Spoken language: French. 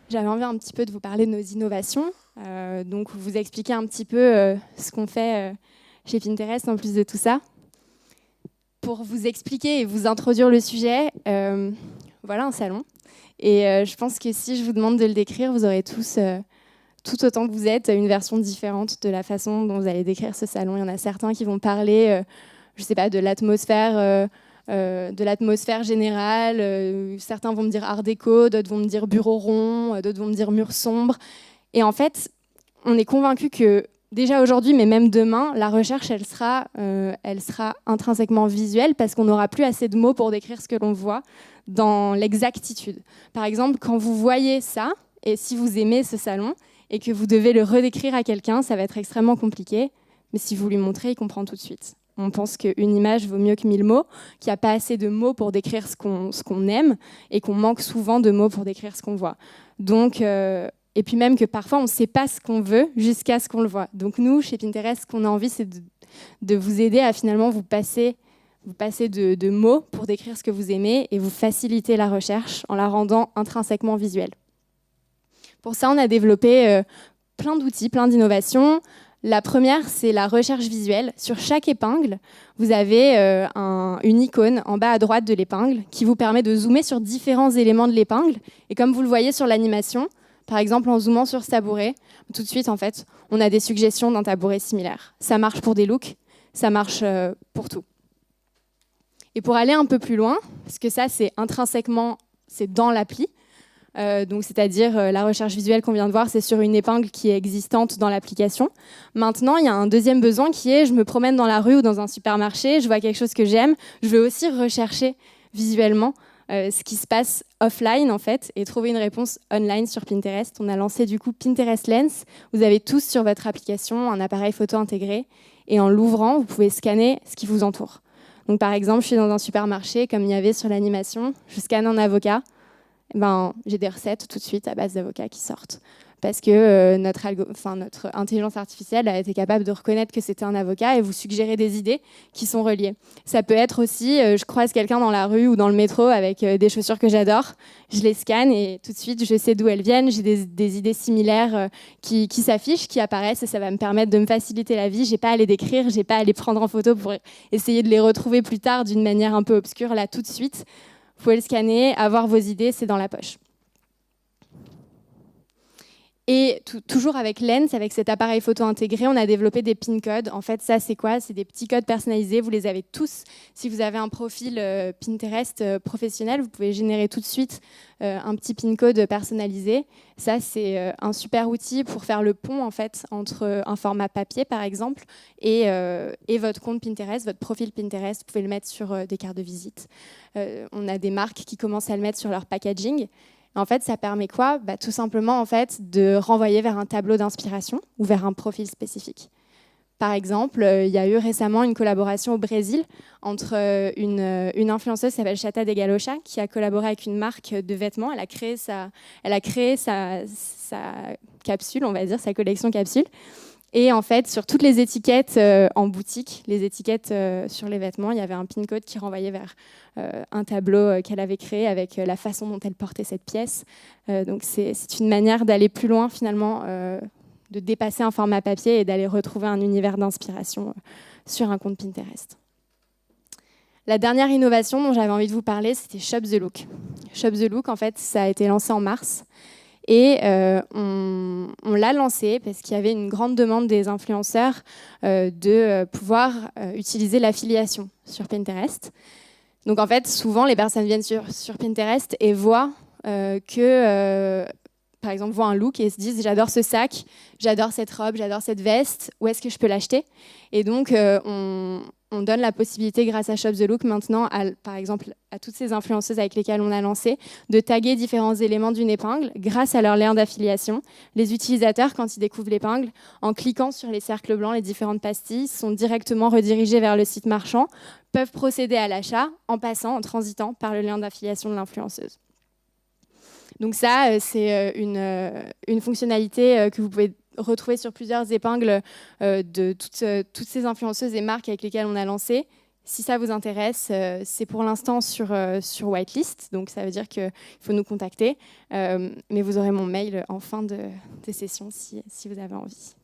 j'avais envie un petit peu de vous parler de nos innovations, donc vous expliquer un petit peu ce qu'on fait chez Pinterest en plus de tout ça. Pour vous expliquer et vous introduire le sujet, voilà un salon. Et je pense que si je vous demande de le décrire, vous aurez tous, tout autant que vous êtes, une version différente de la façon dont vous allez décrire ce salon. Il y en a certains qui vont parler, je ne sais pas, de l'atmosphère générale. Certains vont me dire art déco, d'autres vont me dire bureau rond, d'autres vont me dire mur sombre. Et en fait, on est convaincu que déjà aujourd'hui, mais même demain, la recherche, elle sera intrinsèquement visuelle parce qu'on n'aura plus assez de mots pour décrire ce que l'on voit dans l'exactitude. Par exemple, quand vous voyez ça, et si vous aimez ce salon, et que vous devez le redécrire à quelqu'un, ça va être extrêmement compliqué. Mais si vous lui montrez, il comprend tout de suite. On pense qu'une image vaut mieux que 1000 mots, qu'il n'y a pas assez de mots pour décrire ce qu'on aime, et qu'on manque souvent de mots pour décrire ce qu'on voit. Donc, et puis même que parfois, on ne sait pas ce qu'on veut jusqu'à ce qu'on le voit. Donc nous, chez Pinterest, ce qu'on a envie, c'est de vous aider à finalement vous passer de mots pour décrire ce que vous aimez et vous faciliter la recherche en la rendant intrinsèquement visuelle. Pour ça, on a développé plein d'outils, plein d'innovations. La première, c'est la recherche visuelle. Sur chaque épingle, vous avez une icône en bas à droite de l'épingle qui vous permet de zoomer sur différents éléments de l'épingle. Et comme vous le voyez sur l'animation, par exemple en zoomant sur ce tabouret, tout de suite, en fait, on a des suggestions d'un tabouret similaire. Ça marche pour des looks, ça marche pour tout. Et pour aller un peu plus loin, parce que ça, c'est intrinsèquement, c'est dans l'appli, donc c'est-à-dire la recherche visuelle qu'on vient de voir, c'est sur une épingle qui est existante dans l'application. Maintenant, il y a un deuxième besoin qui est, je me promène dans la rue ou dans un supermarché, je vois quelque chose que j'aime, je veux aussi rechercher visuellement ce qui se passe offline en fait et trouver une réponse online sur Pinterest. On a lancé du coup Pinterest Lens. Vous avez tous sur votre application un appareil photo intégré et en l'ouvrant, vous pouvez scanner ce qui vous entoure. Donc par exemple, je suis dans un supermarché, comme il y avait sur l'animation, je scanne un avocat. J'ai des recettes tout de suite à base d'avocats qui sortent. Parce que notre intelligence artificielle a été capable de reconnaître que c'était un avocat et vous suggérer des idées qui sont reliées. Ça peut être aussi, je croise quelqu'un dans la rue ou dans le métro avec des chaussures que j'adore, je les scanne et tout de suite je sais d'où elles viennent, j'ai des idées similaires qui s'affichent, qui apparaissent et ça va me permettre de me faciliter la vie. J'ai pas à les décrire, j'ai pas à les prendre en photo pour essayer de les retrouver plus tard d'une manière un peu obscure. Là tout de suite, vous pouvez le scanner, avoir vos idées, c'est dans la poche. Et toujours avec Lens, avec cet appareil photo intégré, on a développé des pin codes. En fait, ça, c'est quoi? C'est des petits codes personnalisés. Vous les avez tous. Si vous avez un profil Pinterest professionnel, vous pouvez générer tout de suite un petit pin code personnalisé. Ça, c'est un super outil pour faire le pont en fait, entre un format papier, par exemple, et votre compte Pinterest, votre profil Pinterest. Vous pouvez le mettre sur des cartes de visite. On a des marques qui commencent à le mettre sur leur packaging. En fait, ça permet quoi? Tout simplement en fait, de renvoyer vers un tableau d'inspiration ou vers un profil spécifique. Par exemple, il y a eu récemment une collaboration au Brésil entre une influenceuse qui s'appelle Chata de Galocha qui a collaboré avec une marque de vêtements. Elle a créé sa capsule, on va dire, sa collection capsule. Et en fait, sur toutes les étiquettes en boutique, les étiquettes sur les vêtements, il y avait un pin code qui renvoyait vers un tableau qu'elle avait créé avec la façon dont elle portait cette pièce. Donc c'est une manière d'aller plus loin finalement, de dépasser un format papier et d'aller retrouver un univers d'inspiration sur un compte Pinterest. La dernière innovation dont j'avais envie de vous parler, c'était Shop the Look. Shop the Look, en fait, ça a été lancé en mars. Et on l'a lancé parce qu'il y avait une grande demande des influenceurs de pouvoir utiliser l'affiliation sur Pinterest. Donc en fait, souvent, les personnes viennent sur Pinterest et voient par exemple, voient un look et se disent « j'adore ce sac, j'adore cette robe, j'adore cette veste, où est-ce que je peux l'acheter ?» Et donc, on donne la possibilité, grâce à Shop the Look, maintenant, par exemple, à toutes ces influenceuses avec lesquelles on a lancé, de taguer différents éléments d'une épingle grâce à leur lien d'affiliation. Les utilisateurs, quand ils découvrent l'épingle, en cliquant sur les cercles blancs, les différentes pastilles, sont directement redirigés vers le site marchand, peuvent procéder à l'achat en passant, en transitant par le lien d'affiliation de l'influenceuse. Donc ça, c'est une fonctionnalité que vous pouvez retrouver sur plusieurs épingles de toutes ces influenceuses et marques avec lesquelles on a lancé. Si ça vous intéresse, c'est pour l'instant sur whitelist, donc ça veut dire qu'il faut nous contacter. Mais vous aurez mon mail en fin de session si vous avez envie.